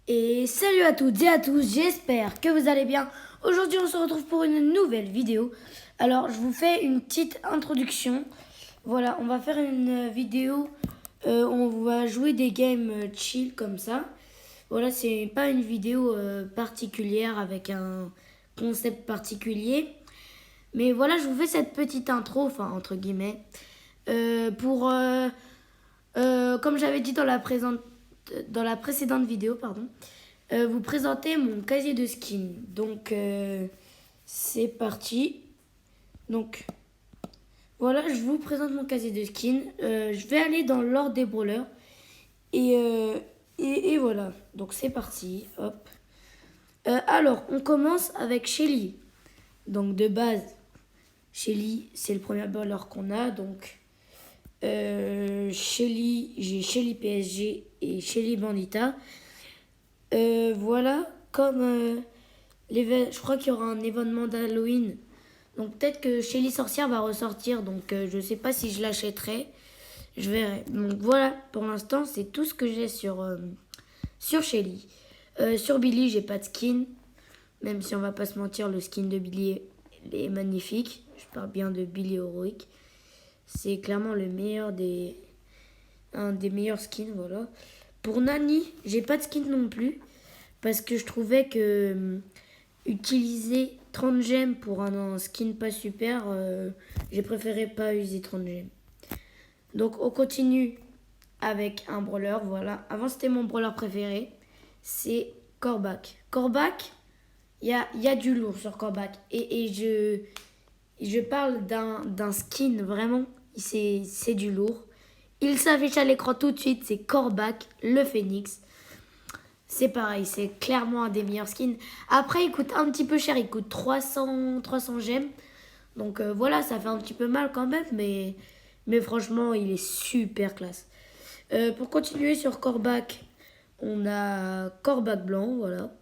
Et salut à toutes et à tous, j'espère que vous allez bien. Aujourd'hui on se retrouve pour une nouvelle vidéo. Alors je vous fais une petite introduction. Voilà, on va faire une vidéo où on va jouer des games chill comme ça. Voilà, c'est pas une vidéo particulière avec un concept particulier. Mais voilà, je vous fais cette petite intro, enfin entre guillemets, comme j'avais dit dans la précédente vidéo, pardon, vous présenter mon casier de skin. Donc, c'est parti. Donc, voilà, je vous présente mon casier de skin. Je vais aller dans l'ordre des brawlers. Et voilà, donc c'est parti. Hop. Alors, on commence avec Shelly. Donc, de base, Shelly, c'est le premier brawler qu'on a. Donc, Shelly, j'ai Shelly PSG et Shelly Bandita. Voilà, comme je crois qu'il y aura un événement d'Halloween. Donc peut-être que Shelly Sorcière va ressortir. Donc je sais pas si je l'achèterai. Je verrai. Donc voilà, pour l'instant, c'est tout ce que j'ai sur Shelly. Sur Billy, j'ai pas de skin. Même si on va pas se mentir, le skin de Billy est magnifique. Je parle bien de Billy Heroic. C'est clairement un des meilleurs skins, voilà. Pour Nani, j'ai pas de skin non plus. Parce que je trouvais que utiliser 30 gemmes pour un skin pas super, j'ai préféré pas user 30 gemmes. Donc on continue avec un brawler, voilà. Avant c'était mon brawler préféré, c'est Corbac. Corbac, il y a du lourd sur Corbac. Et je parle d'un skin, vraiment, c'est du lourd. Il s'affiche à l'écran tout de suite, c'est Corbac, le phénix. C'est pareil, c'est clairement un des meilleurs skins. Après, il coûte un petit peu cher, il coûte 300 gemmes. Donc voilà, ça fait un petit peu mal quand même, mais franchement, il est super classe. Pour continuer sur Corbac, on a Corbac blanc, voilà.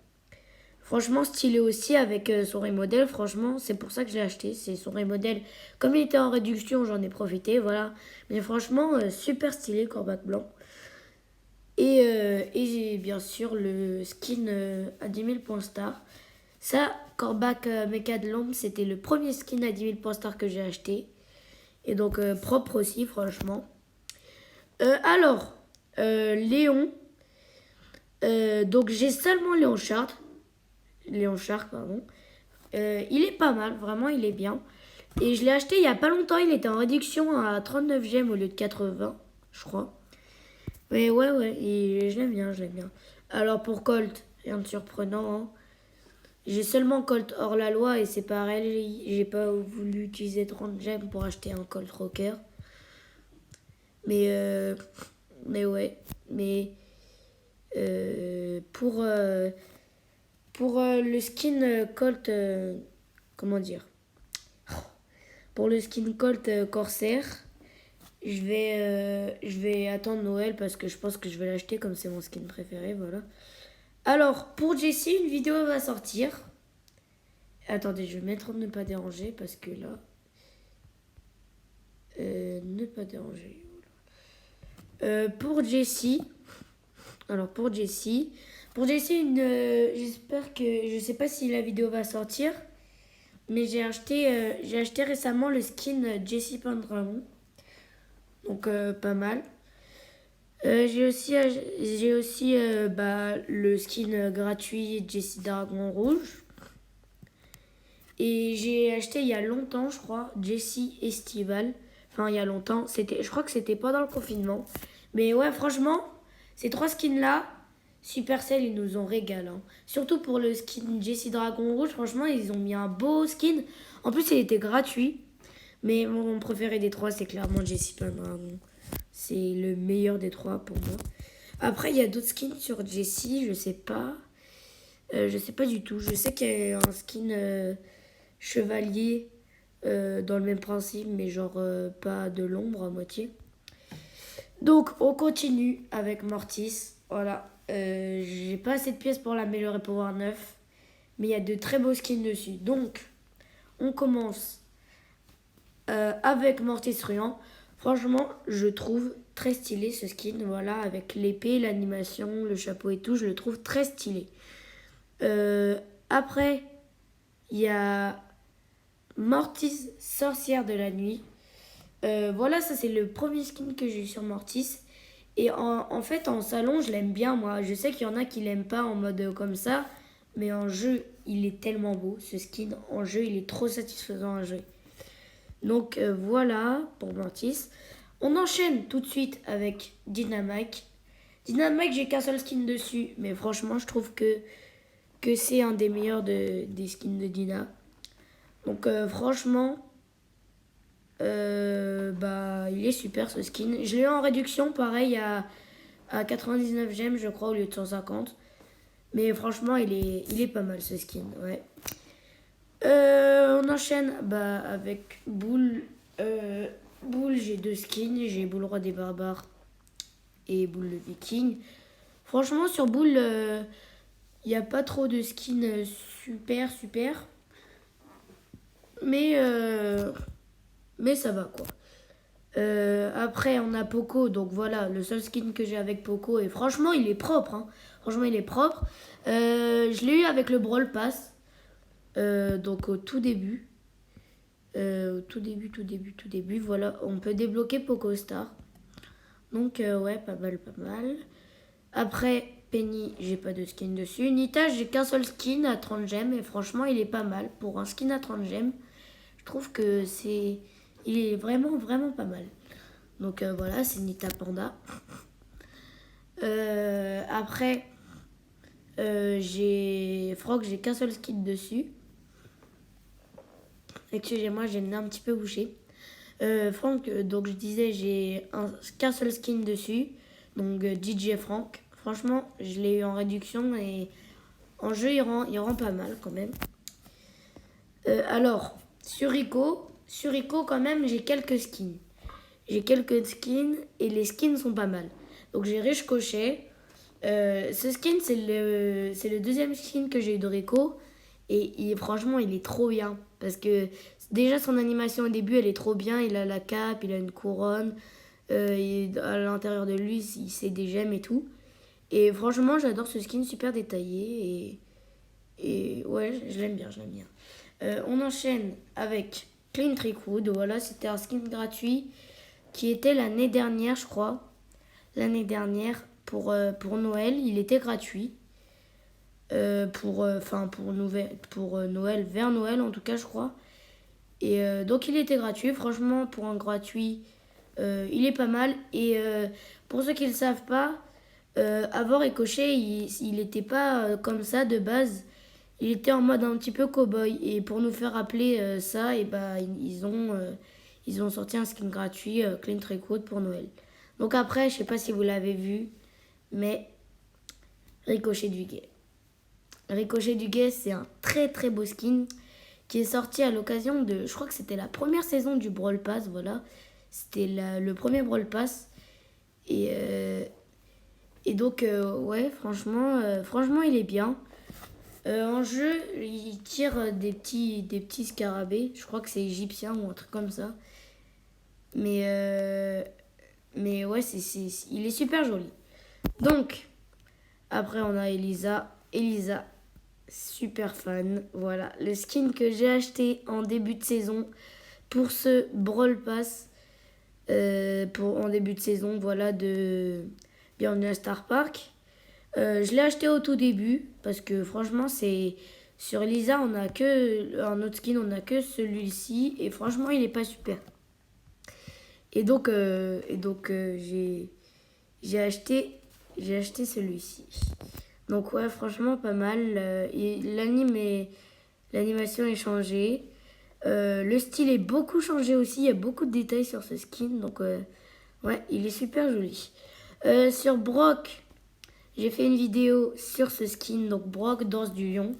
Franchement, stylé aussi avec son remodel. Franchement, c'est pour ça que je l'ai acheté. C'est son remodel. Comme il était en réduction, j'en ai profité, voilà. Mais franchement, super stylé, Corbac blanc. Et j'ai bien sûr le skin à 10 000 points star. Ça, Corbac Mecha de l'ombre, c'était le premier skin à 10 000 points star que j'ai acheté. Et donc propre aussi, franchement. Léon. Donc j'ai seulement Léon Shark. Léon Shark, pardon. Il est pas mal, vraiment, il est bien. Et je l'ai acheté il y a pas longtemps. Il était en réduction à 39 gemmes au lieu de 80, je crois. Mais ouais, et je l'aime bien, je l'aime bien. Alors pour Colt, rien de surprenant, hein. J'ai seulement Colt hors la loi et c'est pareil, j'ai pas voulu utiliser 30 gemmes pour acheter un Colt Rocker. Mais, euh, mais ouais, mais pour le skin Colt, comment dire? Pour le skin Colt Corsair, je vais attendre Noël parce que je pense que je vais l'acheter comme c'est mon skin préféré, voilà. Alors, pour Jessie, une vidéo va sortir. Attendez, je vais mettre ne pas déranger parce que là... ne pas déranger. Pour Jessie... Alors, pour Jessie, j'espère que... Je sais pas si la vidéo va sortir. Mais j'ai acheté récemment le skin Jessie Pendragon. Donc, pas mal. J'ai aussi le skin gratuit Jessie Dragon Rouge. Et j'ai acheté il y a longtemps, je crois, Jessie Estival. Enfin, il y a longtemps. Je crois que c'était pendant le confinement. Mais ouais, franchement, ces trois skins-là, Supercell, ils nous ont régalé, hein. Surtout pour le skin Jessie Dragon Rouge, franchement, ils ont mis un beau skin. En plus, il était gratuit. Mais mon préféré des trois, c'est clairement Jessie Dragon. C'est le meilleur des trois pour moi. Après, il y a d'autres skins sur Jessie, je sais pas. Je sais pas du tout. Je sais qu'il y a un skin chevalier dans le même principe, mais genre pas de l'ombre à moitié. Donc, on continue avec Mortis. Voilà. J'ai pas assez de pièces pour l'améliorer Power 9. Mais il y a de très beaux skins dessus. Donc, on commence avec Mortis Ruant. Franchement, je trouve très stylé ce skin. Voilà, avec l'épée, l'animation, le chapeau et tout, je le trouve très stylé. Après, il y a Mortis, sorcière de la nuit. Voilà, ça c'est le premier skin que j'ai eu sur Mortis. Et en fait, en salon, je l'aime bien, moi. Je sais qu'il y en a qui l'aiment pas en mode comme ça. Mais en jeu, il est tellement beau, ce skin. En jeu, il est trop satisfaisant à jouer. Donc voilà pour Mortis. On enchaîne tout de suite avec Dynamite. Dynamite, j'ai qu'un seul skin dessus. Mais franchement, je trouve que c'est un des meilleurs des skins de Dyna. Donc franchement, il est super ce skin. Je l'ai eu en réduction, pareil, à 99 gemmes, je crois, au lieu de 150. Mais franchement, il est pas mal ce skin, ouais. On enchaîne avec Bull. Bull, j'ai deux skins. J'ai Bull Roi des Barbares et Bull le Viking. Franchement, sur Bull, il n'y a pas trop de skins super. Mais ça va quoi. Après, on a Poco. Donc voilà, le seul skin que j'ai avec Poco. Et franchement, il est propre. Hein. Franchement, il est propre. Je l'ai eu avec le Brawl Pass. Donc au tout début. Tout début. Voilà, on peut débloquer Poco Star. Donc ouais, pas mal. Après, Penny, j'ai pas de skin dessus. Nita, j'ai qu'un seul skin à 30 gemmes. Et franchement, il est pas mal. Pour un skin à 30 gemmes, je trouve que c'est... Il est vraiment pas mal. Donc voilà, c'est Nita Panda. Après, j'ai Frog, j'ai qu'un seul skin dessus. Excusez-moi, j'ai le nez un petit peu bouché. Franck, donc je disais, j'ai qu'un seul skin dessus. Donc DJ Franck. Franchement, je l'ai eu en réduction et en jeu, il rend pas mal quand même. Alors, sur Rico, quand même, j'ai quelques skins. Et les skins sont pas mal. Donc j'ai Riche Cochet. Ce skin, c'est le deuxième skin que j'ai eu de Rico. Et franchement, il est trop bien. Parce que déjà, son animation au début, elle est trop bien. Il a la cape, il a une couronne. Et à l'intérieur de lui, il sait des gemmes et tout. Et franchement, j'adore ce skin super détaillé. Et ouais, je l'aime bien. On enchaîne avec Clean Trickwood. Voilà, c'était un skin gratuit qui était l'année dernière, je crois. L'année dernière, pour Noël, il était gratuit. Pour Noël, vers Noël en tout cas, je crois. Et donc il était gratuit. Franchement, pour un gratuit, il est pas mal. Et pour ceux qui ne le savent pas, avant Ricochet, il n'était pas comme ça de base. Il était en mode un petit peu cow-boy. Et pour nous faire rappeler ça, et ils ont sorti un skin gratuit, Clean Trickwood pour Noël. Donc après, je sais pas si vous l'avez vu, mais Ricochet du Guet. Ricochet du Guet, c'est un très beau skin qui est sorti à l'occasion de... Je crois que c'était la première saison du Brawl Pass, voilà. C'était le premier Brawl Pass. Et donc, ouais, franchement, il est bien. En jeu, il tire des petits scarabées. Je crois que c'est égyptien ou un truc comme ça. Mais ouais, il est super joli. Donc, après, on a Elisa, super fan. Voilà, le skin que j'ai acheté en début de saison pour ce Brawl Pass. En début de saison, voilà, de Bienvenue à Star Park. Je l'ai acheté au tout début parce que franchement, c'est sur Elisa, on a que un autre skin, on a que celui-ci et franchement, il est pas super. Et donc, j'ai acheté celui-ci. Donc ouais, franchement pas mal. L'animation est changée. Le style est beaucoup changé aussi. Il y a beaucoup de détails sur ce skin. Donc ouais, il est super joli. Sur Brock, j'ai fait une vidéo sur ce skin. Donc Brock, danse du lion.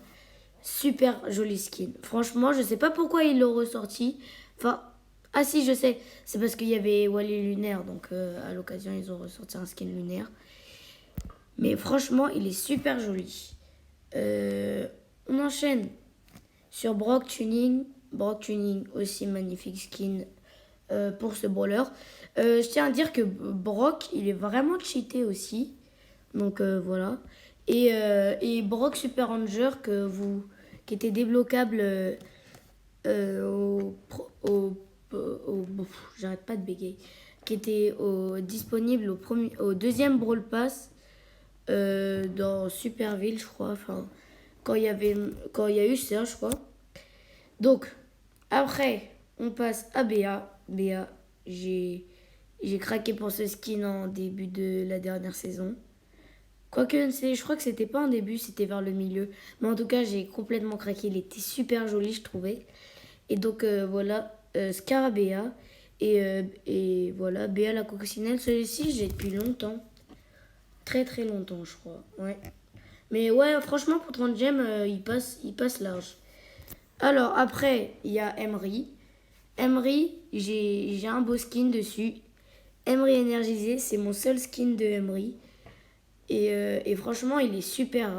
Super joli skin. Franchement, je sais pas pourquoi ils l'ont ressorti. Enfin, ah si, je sais. C'est parce qu'il y avait Wally Lunaire. Donc à l'occasion, ils ont ressorti un skin lunaire. Mais franchement, il est super joli. On enchaîne sur Brock Tuning. Brock Tuning, aussi magnifique skin. pour ce brawler. Je tiens à dire que Brock, il est vraiment cheaté aussi. Donc voilà. Et Brock Super Ranger qui était débloquable j'arrête pas de bégayer, qui était disponible au deuxième Brawl Pass dans Superville, je crois. Enfin, quand il y a eu ça, je crois. Donc, après, on passe à BA. BA, j'ai craqué pour ce skin en début de la dernière saison. Quoique, je crois que c'était pas en début, c'était vers le milieu. Mais en tout cas, j'ai complètement craqué. Il était super joli, je trouvais. Et donc, voilà, Scarabea. Et voilà, Béa la coccinelle. Celui-ci, j'ai depuis longtemps. Très très longtemps, je crois. Ouais. Mais ouais, franchement, pour 30 gemmes, il passe large. Alors, après, il y a Emery. Emery, j'ai un beau skin dessus. Emery énergisé, c'est mon seul skin de Emery. Et franchement, il est super.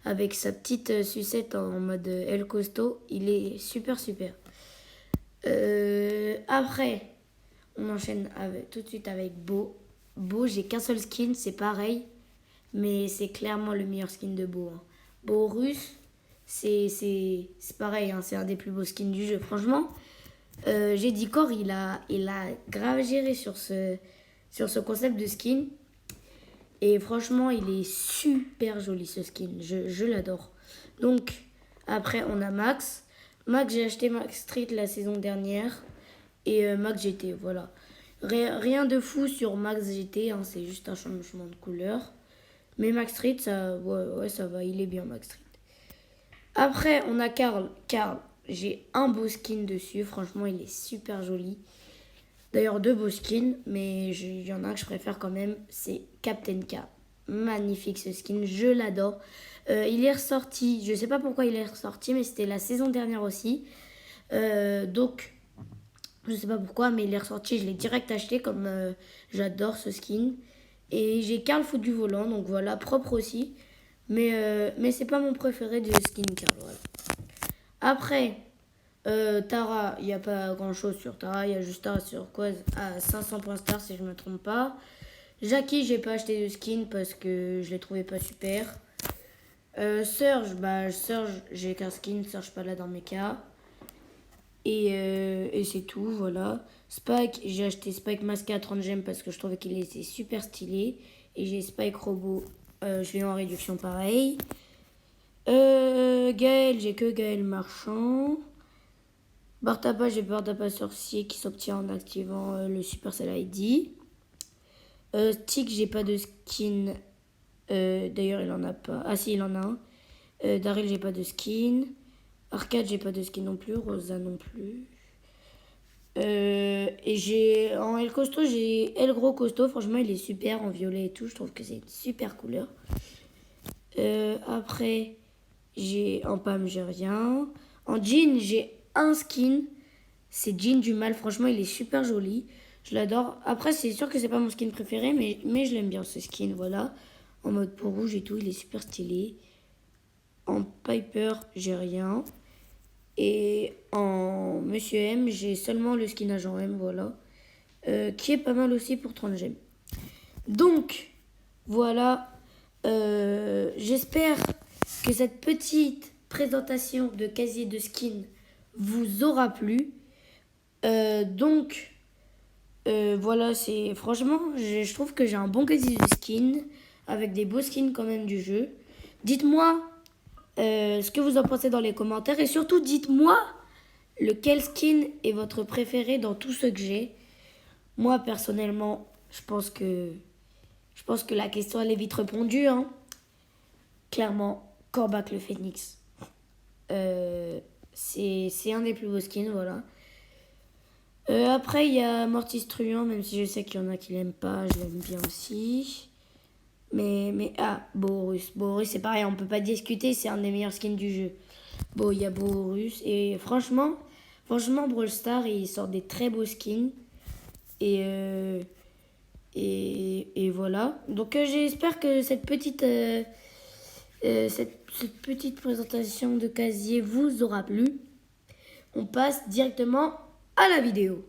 Avec sa petite sucette en mode El Costo, il est super super. Après, on enchaîne tout de suite avec Beau. Beau, j'ai qu'un seul skin, c'est pareil. Mais c'est clairement le meilleur skin de Beau. Hein. Beau russe, c'est pareil, hein, c'est un des plus beaux skins du jeu. Franchement, j'ai dit Core, il a grave géré sur ce concept de skin. Et franchement, il est super joli ce skin. Je l'adore. Donc, après, on a Max. Max, j'ai acheté Max Street la saison dernière. Et Max GT, voilà. Rien de fou sur Max GT, hein, c'est juste un changement de couleur. Mais Max Street, ouais, ça va, il est bien Max Street. Après, on a Carl. Carl, j'ai un beau skin dessus. Franchement, il est super joli. D'ailleurs, deux beaux skins, mais il y en a un que je préfère quand même, c'est Captain K. Magnifique ce skin, je l'adore. Il est ressorti, je sais pas pourquoi il est ressorti, mais c'était la saison dernière aussi. Donc, je sais pas pourquoi, mais il est ressorti, je l'ai direct acheté comme j'adore ce skin. Et j'ai Carl Foot du volant, donc voilà, propre aussi. Mais c'est pas mon préféré de skin Carl, voilà. Après, Tara, il n'y a pas grand chose sur Tara, il y a juste Tara sur Quaz à 500 points star si je me trompe pas. Jackie, j'ai pas acheté de skin parce que je l'ai trouvé pas super. Surge, j'ai qu'un skin, Surge pas là dans mes cas. Et c'est tout, voilà. Spike, j'ai acheté Spike masqué à 30 gemmes parce que je trouvais qu'il était super stylé. Et j'ai Spike robot, je l'ai en réduction pareil. Gaël, j'ai que Gaël marchand. Bartapa, j'ai Bartapa sorcier qui s'obtient en activant le Supercell ID. Stick, j'ai pas de skin. D'ailleurs, il en a pas. Ah si, il en a un. Daryl, j'ai pas de skin. Arcade, j'ai pas de skin non plus. Rosa non plus. Et j'ai en El Costo, j'ai El Gros Costo. Franchement, il est super en violet et tout. Je trouve que c'est une super couleur. Après, en Pam, j'ai rien. En jean, j'ai un skin. C'est Jean du Mal. Franchement, il est super joli. Je l'adore. Après, c'est sûr que c'est pas mon skin préféré, mais je l'aime bien ce skin. Voilà. En mode peau rouge et tout, il est super stylé. En Piper, j'ai rien. Et en Monsieur M, j'ai seulement le skin agent M, voilà. Qui est pas mal aussi pour 30 gemmes. Donc, voilà. J'espère que cette petite présentation de casier de skin vous aura plu. Donc, voilà, c'est franchement, je trouve que j'ai un bon casier de skin avec des beaux skins quand même du jeu. Dites-moi ce que vous en pensez dans les commentaires et surtout dites-moi lequel skin est votre préféré dans tout ce que j'ai. Moi personnellement, je pense que la question elle est vite répondue. Hein. Clairement, Corbac le Phoenix. C'est un des plus beaux skins, voilà. Après, il y a Mortis Truand, même si je sais qu'il y en a qui l'aiment pas, je l'aime bien aussi. Mais Bourrus. Bourrus, c'est pareil, on peut pas discuter, c'est un des meilleurs skins du jeu. Bon, il y a Bourrus. Et franchement, Brawl Stars, il sort des très beaux skins. Et voilà. Donc, j'espère que cette petite présentation de casier vous aura plu. On passe directement à la vidéo.